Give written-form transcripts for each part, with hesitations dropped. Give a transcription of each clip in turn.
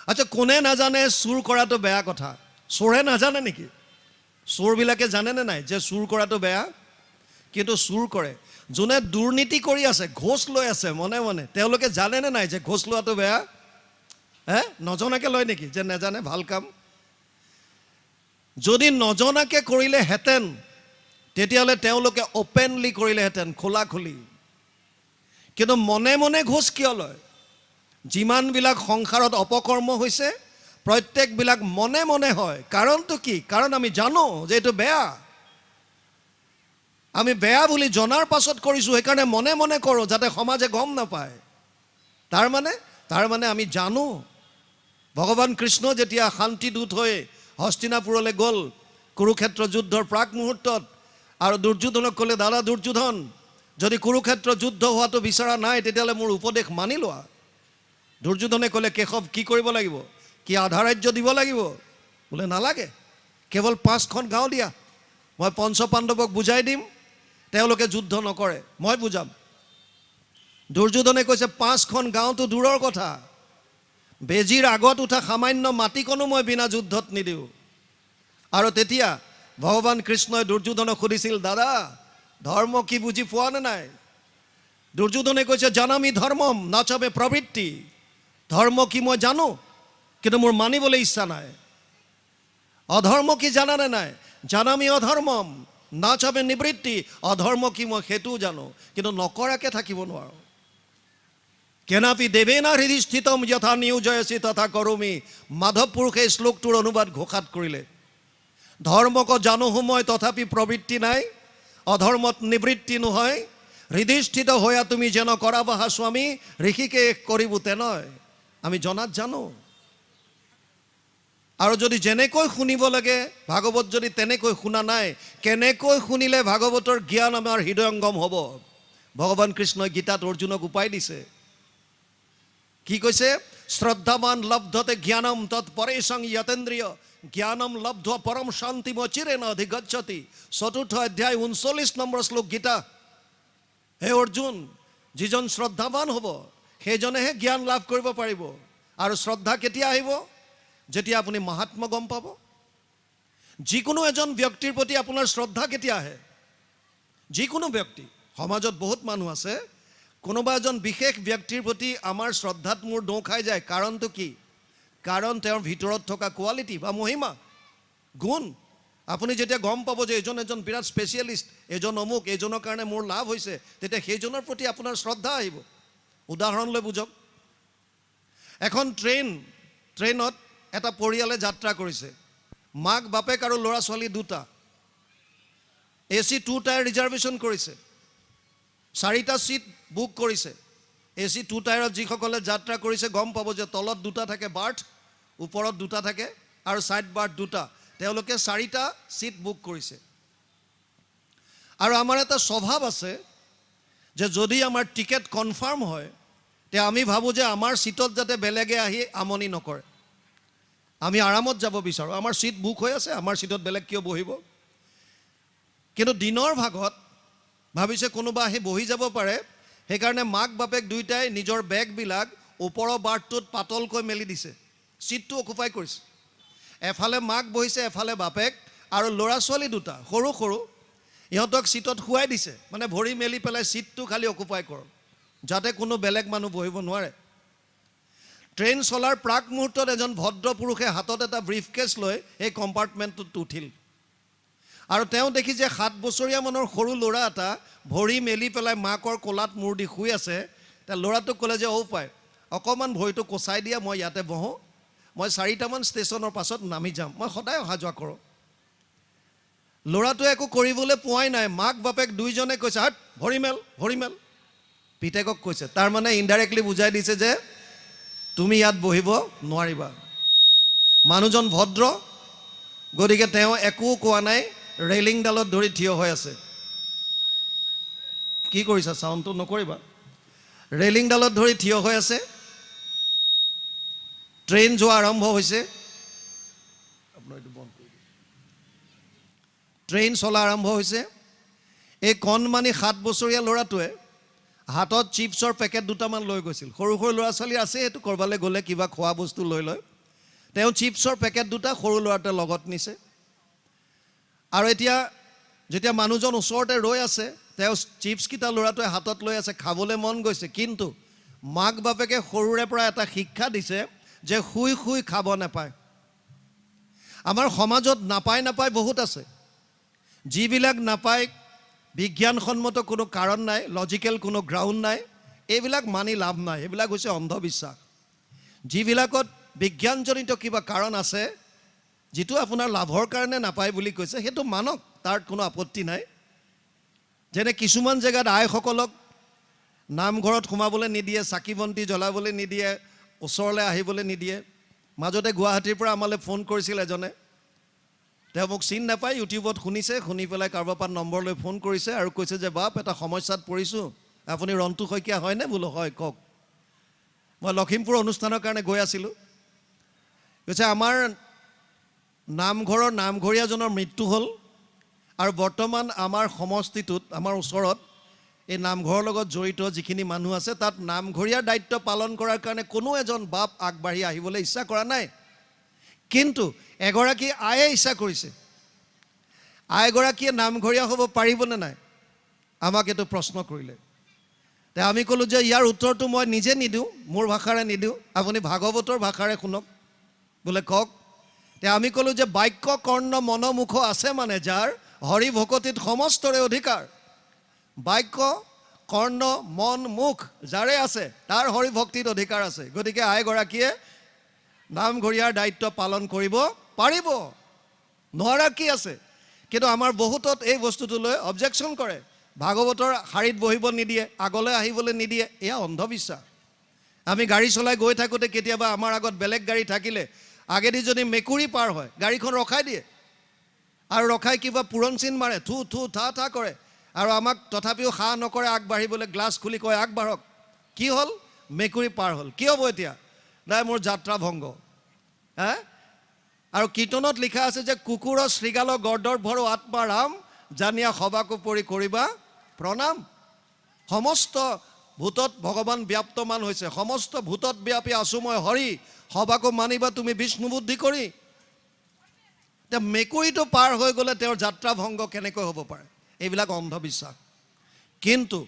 আচ্ছা, কোনে নাজানে চুৰ কৰাটো বেয়া কথা? চোৰে নাজানে নেকি? চোৰবিলাকে জানেনে নাই যে চুৰ কৰাটো বেয়া? কিন্তু চুৰ কৰে। যোনে দুৰ্নীতি কৰি আছে, ঘোষ লৈ আছে মনে মনে, তেওঁলোকে জানেনে নাই যে ঘোষ লোৱাটো বেয়া? নজনাকে লয় নেকি? যে নাজানে ভাল কাম। যদি নজনাকে কৰিলেহেঁতেন তেতিয়াহ'লে তেওঁলোকে অপেনলি কৰিলেহেঁতেন, খোলা খুলি। কিন্তু মনে মনে ঘোষ কিয় লয়? যিমানবিলাক সংসাৰত অপকৰ্ম হৈছে প্ৰত্যেকবিলাক মনে মনে হয়। কাৰণটো কি? কাৰণ আমি জানো যে এইটো বেয়া। আমি বেয়া বুলি জনাৰ পাছত কৰিছোঁ, সেইকাৰণে মনে মনে কৰোঁ যাতে সমাজে গম নাপায়। তাৰমানে আমি জানো। ভগৱান কৃষ্ণ যেতিয়া শান্তিদূত হৈ হস্তিনাপুৰলৈ গ'ল কুৰুক্ষেত্ৰ যুদ্ধৰ প্ৰাক মুহূৰ্তত, আৰু দুৰ্যোধনক ক'লে, দাদা দুৰ্যোধন, যদি কুৰুক্ষেত্ৰ যুদ্ধ হোৱাটো বিচৰা নাই তেতিয়াহ'লে মোৰ উপদেশ মানি লোৱা। দুৰ্যোধনে ক'লে, কেশৱ কি কৰিব লাগিব? কি আধা ৰাজ্য দিব লাগিব? বোলে নালাগে, কেৱল 5খন গাঁও দিয়া, মই পঞ্চপাণ্ডৱক বুজাই দিম, তেওঁলোকে যুদ্ধ নকৰে, মই বুজাম। দুৰ্যোধনে কৈছে 5খন গাঁওটো দূৰৰ কথা, বেজীৰ আগত উঠা সামান্য মাটিকণো মই বিনা যুদ্ধত নিদিওঁ। আৰু তেতিয়া ভগৱান কৃষ্ণই দুৰ্যোধনক সুধিছিল, দাদা ধৰ্ম কি বুজি পোৱা নে নাই? দুৰ্যোধনে কৈছে, জানামি ধৰ্মম নাচবে প্ৰবৃত্তি। ধৰ্ম কি মই জানো, কিন্তু মোৰ মানিবলৈ ইচ্ছা নাই। অধৰ্ম কি জানানে নাই? জানামি অধৰ্মম নাচবে নিবৃত্তি। অধৰ্ম কি মই সেইটোও জানো, কিন্তু নকৰাকে থাকিব নোৱাৰোঁ। কেনাপি দেৱেনা হৃদি স্থিতম যথা নিয়োজয়সী তথা কৰোমি। মাধৱ পুৰুষে শ্লোকটোৰ অনুবাদ ঘোষাত কৰিলে, ধৰ্মক জানো মই তথাপি প্ৰবৃত্তি নাই, অধৰ্মত নিবৃত্তি নহয়, হৃদিস্থিত হৈয়া তুমি যেন কৰাবাহা স্বামী, ঋষিকে কৰিব তেনেয়। আমি জনাত জানো। আৰু যদি যেনেকৈ শুনিব লাগে ভাগৱত যদি তেনেকৈ শুনা নাই, কেনেকৈ শুনিলে ভাগৱতৰ জ্ঞান আমাৰ হৃদয়ংগম হ'ব? ভগৱান কৃষ্ণই গীতাত অৰ্জুনক উপায় দিছে। কি কৈছে? শ্ৰদ্ধাৱান লব্ধতে জ্ঞানম তৎপৰেশং যতেন্দ্ৰিয় জ্ঞানম লব্ধ পৰম শান্তিম চিৰেণ অধিগচ্ছতি। 4ৰ্থ অধ্যায় 39 নম্বৰ শ্লোক গীতা। হে অৰ্জুন, যিজন শ্ৰদ্ধাৱান হ'ব সেইজনেহে জ্ঞান লাভ কৰিব পাৰিব। আৰু শ্ৰদ্ধা কেতিয়া আহিব? যেতিয়া আপুনি মহাত্মা গম পাব। যিকোনো এজন ব্যক্তিৰ প্ৰতি আপোনাৰ শ্ৰদ্ধা কেতিয়া আহে? যিকোনো ব্যক্তি, সমাজত বহুত মানুহ আছে, কোনোবা এজন বিশেষ ব্যক্তিৰ প্ৰতি আমাৰ শ্ৰদ্ধাত মোৰ দোঁ খাই যায়। কাৰণটো কি? কাৰণ তেওঁৰ ভিতৰত থকা কোৱালিটি বা মহিমা, গুণ। আপুনি যেতিয়া গম পাব যে এজন বিৰাট স্পেচিয়েলিষ্ট, এজন অমুক, এইজনৰ কাৰণে মোৰ লাভ হৈছে, তেতিয়া সেইজনৰ প্ৰতি আপোনাৰ শ্ৰদ্ধা আহিব। উদাহৰণ লৈ বুজক। এখন ট্ৰেইনত এটা পৰিয়ালে যাত্ৰা কৰিছে। মাক বাপেক আৰু ল'ৰা ছোৱালী দুটা। AC 2 টায়াৰ ৰিজাৰ্ভেশ্যন কৰিছে, 4টা ছিট বুক কৰিছে। AC 2 টায়াৰত যিসকলে যাত্ৰা কৰিছে গম পাব যে তলত 2টা থাকে বাৰ্থ, ওপৰত 2টা থাকে, আৰু ছাইড বাৰ্থ 2টা। তেওঁলোকে 4টা ছিট বুক কৰিছে। আৰু আমাৰ এটা স্বভাৱ আছে যে যদি আমাৰ টিকেট কনফাৰ্ম হয় তে আমি ভাবোঁ যে আমাৰ ছিটত যাতে বেলেগে আহি আমনি নকৰে। আমি আৰামত যাব বিচাৰোঁ। আমাৰ ছিট বুক হৈ আছে, আমাৰ ছিটত বেলেগ কিয় বহিব? কিন্তু দিনৰ ভাগত ভাবিছে কোনোবা আহি বহি যাব পাৰে, সেইকাৰণে মাক বাপেক দুয়োটাই নিজৰ বেগবিলাক ওপৰৰ বাৰ্থটোত পাতলকৈ মেলি দিছে, ছিটটো অকুপাই কৰিছে। এফালে মাক বহিছে, এফালে বাপেক, আৰু ল'ৰা ছোৱালী দুটা সৰু সৰু, ইহঁতক ছিটত শুৱাই দিছে, মানে ভৰি মেলি পেলাই ছিটটো খালি অকুপাই কৰক, যাতে কোনো বেলেগ মানুহ বহিব নোৱাৰে। ট্ৰেইন চলাৰ প্ৰাক মুহূৰ্তত এজন ভদ্ৰ পুৰুষে হাতত এটা ব্ৰিফকেছ লৈ এই কম্পাৰ্টমেণ্টটোত উঠিল। আৰু তেওঁ দেখি যে 7 বছৰীয়া মানৰ সৰু ল'ৰা এটা ভৰি মেলি পেলাই মাকৰ কোলাত মূৰ দি শুই আছে। তেওঁ ল'ৰাটোক ক'লে যে পাই অকণমান ভৰিটো কচাই দিয়া, মই ইয়াতে বহোঁ, মই 4টামান ষ্টেচনৰ পাছত নামি যাম, মই সদায় অহা যোৱা কৰোঁ। ল'ৰাটোৱে একো কৰিবলৈ পোৱাই নাই। মাক বাপেক দুইজনে কৈছে, হাত ভৰি মেল। পিতেকক কৈছে, তাৰমানে ইনডাইৰেক্টলি বুজাই দিছে যে তুমি ইয়াত বহিব নোৱাৰিবা। মানুহজন ভদ্ৰ, গতিকে তেওঁ একো কোৱা নাই, ৰেলিংডালত ধৰি থিয় হৈ আছে। কি কৰিছা? চাউণ্ডটো নকৰিবা। ৰেলিংডালত ধৰি থিয় হৈ আছে। ট্ৰেইন যোৱা আৰম্ভ হৈছে। ট্ৰেইন চলা আৰম্ভ হৈছে। এই কণমানি 7 বছৰীয়া ল'ৰাটোৱে হাতত চিপছৰ পেকেট 2টামান লৈ গৈছিল। সৰু সৰু ল'ৰা ছোৱালী আছে, সেইটো ক'ৰবালৈ গ'লে কিবা খোৱা বস্তু লৈ লয়। তেওঁ চিপছৰ পেকেট দুটা সৰু ল'ৰাটোৱে লগত নিছে আৰু এতিয়া যেতিয়া মানুহজন ওচৰতে ৰৈ আছে তেওঁ চিপছকেইটা ল'ৰাটোৱে হাতত লৈ আছে খাবলৈ মন গৈছে কিন্তু মাক বাপেকে সৰুৰে পৰা এটা শিক্ষা দিছে যে শুই শুই খাব নাপায় আমাৰ সমাজত নাপায় বহুত আছে যিবিলাক নাপায় বিজ্ঞানসন্মত কোনো কাৰণ নাই লজিকেল কোনো গ্ৰাউণ্ড নাই এইবিলাক মানি লাভ নাই এইবিলাক হৈছে অন্ধবিশ্বাস যিবিলাকত বিজ্ঞানজনিত কিবা কাৰণ আছে যিটো আপোনাৰ লাভৰ কাৰণে নাপায় বুলি কৈছে সেইটো মানক তাৰ কোনো আপত্তি নাই যেনে কিছুমান জেগাত আইসকলক নামঘৰত সোমাবলৈ নিদিয়ে চাকি বন্তি জ্বলাবলৈ নিদিয়ে ওচৰলৈ আহিবলৈ নিদিয়ে মাজতে গুৱাহাটীৰ পৰা আমালৈ ফোন কৰিছিল এজনে তেওঁ মোক চিন নাপায় ইউটিউবত শুনিছে শুনি পেলাই কাৰোবাৰ পৰা নম্বৰ লৈ ফোন কৰিছে আৰু কৈছে যে বাপ এটা সমস্যাত পৰিছোঁ আপুনি ৰন্তু শইকীয়া হয়নে বোলো হয় কওক মই লখিমপুৰ অনুষ্ঠানৰ কাৰণে গৈ আছিলোঁ কৈছে আমাৰ নামঘৰৰ নামঘৰীয়াজনৰ মৃত্যু হ'ল আৰু বৰ্তমান আমাৰ সমষ্টিটোত আমাৰ ওচৰত এই নামঘৰৰ লগত জড়িত যিখিনি মানুহ আছে তাত নামঘৰীয়াৰ দায়িত্ব পালন কৰাৰ কাৰণে কোনো এজন বাপ আগবাঢ়ি আহিবলৈ ইচ্ছা কৰা নাই কিন্তু এগৰাকী আয়ে ইচ্ছা কৰিছে আইগৰাকীয়ে নামঘৰীয়া হ'ব পাৰিবনে নাই আমাক এইটো প্ৰশ্ন কৰিলে তে আমি ক'লোঁ যে ইয়াৰ উত্তৰটো মই নিজে নিদিওঁ মোৰ ভাষাৰে নিদিওঁ আপুনি ভাগৱতৰ ভাষাৰে শুনক বোলে কওক তে আমি ক'লোঁ যে বাক্য কৰ্ণ মনমুখ আছে মানে যাৰ হৰি ভকতিত সমস্তৰে অধিকাৰ বাক্য কৰ্ণ মন মুখ যাৰে আছে তাৰ হৰি ভক্তিত অধিকাৰ আছে গতিকে আইগৰাকীয়ে নামঘৰীয়াৰ দায়িত্ব পালন কৰিব পাৰিব নোৱাৰা কি আছে কিন্তু আমাৰ বহুতত এই বস্তুটো লৈ অবজেকশ্যন কৰে ভাগৱতৰ শাৰীত বহিব নিদিয়ে আগলৈ আহিবলৈ নিদিয়ে এয়া অন্ধবিশ্বাস আমি গাড়ী চলাই গৈ থাকোঁতে কেতিয়াবা আমাৰ আগত বেলেগ গাড়ী থাকিলে আগেদি যদি মেকুৰী পাৰ হয় গাড়ীখন ৰখাই দিয়ে আৰু ৰখাই কিবা পুৰণ চিন মাৰে থু থু থা থা কৰে আৰু আমাক তথাপিও সাহ নকৰে আগবাঢ়িবলৈ গ্লাছ খুলি কয় আগবাঢ়ক কি হ'ল মেকুৰী পাৰ হ'ল কি হ'ব এতিয়া নাই মোৰ যাত্ৰা ভংগ হে আৰু কীৰ্তনত লিখা আছে যে কুকুৰ শৃগাল গৰ্দৰ ভৰ আত্মা ৰাম জানিয়া সবাকো পৰি কৰিবা প্ৰণাম সমস্ত ভূতত ভগৱান ব্যাপ্তমান হৈছে সমস্ত ভূতত ব্যাপী আছো মই হৰি সবাকো মানিবা তুমি বিষ্ণু বুদ্ধি কৰি এতিয়া মেকুৰীটো পাৰ হৈ গ'লে তেওঁৰ যাত্ৰা ভংগ কেনেকৈ হ'ব পাৰে এইবিলাক অন্ধবিশ্বাস কিন্তু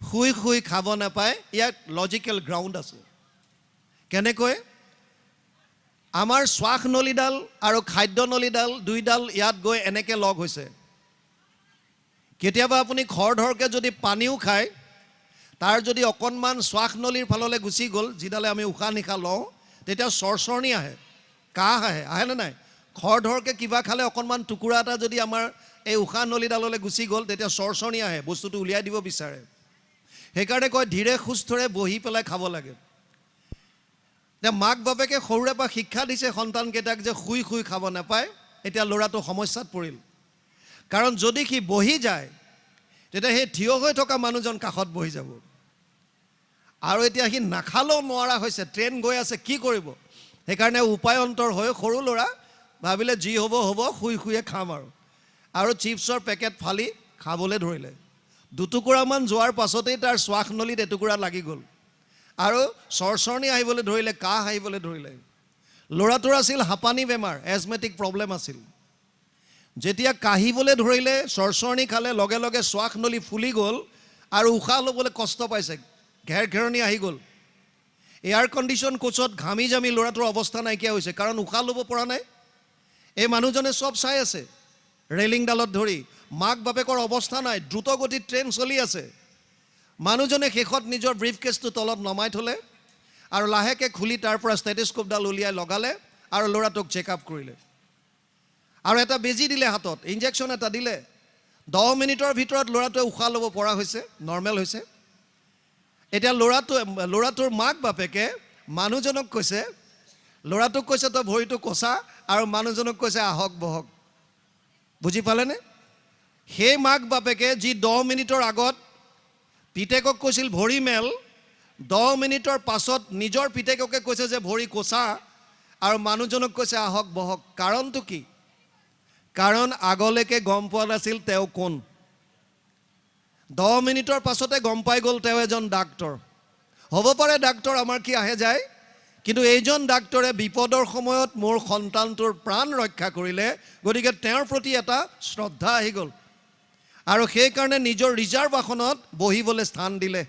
শুই শুই খাব নাপায় ইয়াত লজিকেল গ্ৰাউণ্ড আছে কেনেকৈ আমাৰ শ্বাস নলীডাল আৰু খাদ্য নলীডাল দুইডাল ইয়াত গৈ এনেকৈ লগ হৈছে কেতিয়াবা আপুনি খৰধৰকৈ যদি পানীও খায় তাৰ যদি অকণমান শ্বাস নলীৰ ফাললৈ গুচি গ'ল যিডালে আমি উশাহ নিশাহ লওঁ তেতিয়া চৰচৰণি আহে কাহ আহেনে নাই খৰধৰকৈ কিবা খালে অকণমান টুকুৰা এটা যদি আমাৰ এই উশাহ নলীডাললৈ গুচি গ'ল তেতিয়া চৰচৰণি আহে বস্তুটো উলিয়াই দিব বিচাৰে সেইকাৰণে কয় ধীৰে সুস্থৰে বহি পেলাই খাব লাগে এতিয়া মাক বাপেকে সৰুৰে পৰা শিক্ষা দিছে সন্তানকেইটাক যে শুই শুই খাব নাপায় এতিয়া ল'ৰাটো সমস্যাত পৰিল কাৰণ যদি সি বহি যায় তেতিয়া সেই থিয় হৈ থকা মানুহজন কাষত বহি যাব আৰু এতিয়া সি নাখালেও নোৱাৰা হৈছে ট্ৰেইন গৈ আছে কি কৰিব সেইকাৰণে উপায়ন্তৰ হৈ সৰু ল'ৰা ভাবিলে যি হ'ব হ'ব শুই শুইয়ে খাম আৰু চিপছৰ পেকেট ফালি খাবলৈ ধৰিলে দুটুকুৰামান যোৱাৰ পাছতেই তাৰ শ্বাস নলীত এটুকুৰা লাগি গ'ল আৰু চৰচৰণি আহিবলৈ ধৰিলে কাহ আহিবলৈ ধৰিলে ল'ৰাটোৰ আছিল হাঁপানী বেমাৰ এজমেটিক প্ৰব্লেম আছিল যেতিয়া কাহিবলৈ ধৰিলে চৰচৰণি খালে লগে লগে শ্বাস নলী ফুলি গ'ল আৰু উশাহ ল'বলৈ কষ্ট পাইছে ঘেৰঘেৰণি আহি গ'ল এয়াৰ কণ্ডিশ্যন কোচত ঘামি জামি ল'ৰাটোৰ অৱস্থা নাইকিয়া হৈছে কাৰণ উশাহ ল'ব পৰা নাই এই মানুহজনে চব চাই আছে ৰেলিংডালত ধৰি মাক বাপেকৰ অৱস্থা নাই দ্ৰুতগতিত ট্ৰেইন চলি আছে মানুহজনে শেষত নিজৰ ব্ৰিফ কেছটো তলত নমাই থ'লে আৰু লাহেকৈ খুলি তাৰ পৰা ষ্টেথোস্কোপডাল উলিয়াই লগালে আৰু ল'ৰাটোক চেক আপ কৰিলে আৰু এটা বেজী দিলে হাতত ইনজেকশ্যন এটা দিলে 10 মিনিটৰ ভিতৰত ল'ৰাটোৱে উশাহ ল'ব পৰা হৈছে নৰ্মেল হৈছে এতিয়া ল'ৰাটোৰ মাক বাপেকে মানুহজনক কৈছে ল'ৰাটোক কৈছে তই ভৰিটো কচা আৰু মানুহজনক কৈছে আহক বহক বুজি পালেনে সেই মাক বাপেকে যি 10 মিনিটৰ আগত পিতেকক কৈছিল ভৰি মেল 10 মিনিটৰ পাছত নিজৰ পিতেককে কৈছে যে ভৰি কচা আৰু মানুহজনক কৈছে আহক বহক কাৰণটো কি কাৰণ আগলৈকে গম পোৱা নাছিল তেওঁ কোন 10 মিনিটৰ পাছতে গম পাই গ'ল তেওঁ এজন ডাক্তৰ হ'ব পাৰে ডাক্তৰ আমাৰ কি আহে যায় কিন্তু এইজন ডাক্তৰে বিপদৰ সময়ত মোৰ সন্তানটোৰ প্ৰাণ ৰক্ষা কৰিলে, গতিকে তেওঁৰ প্ৰতি এটা শ্ৰদ্ধা আহি গ'ল আৰু সেইকাৰণে নিজৰ ৰিজাৰ্ভ আসনত বহিবলৈ স্থান দিলে।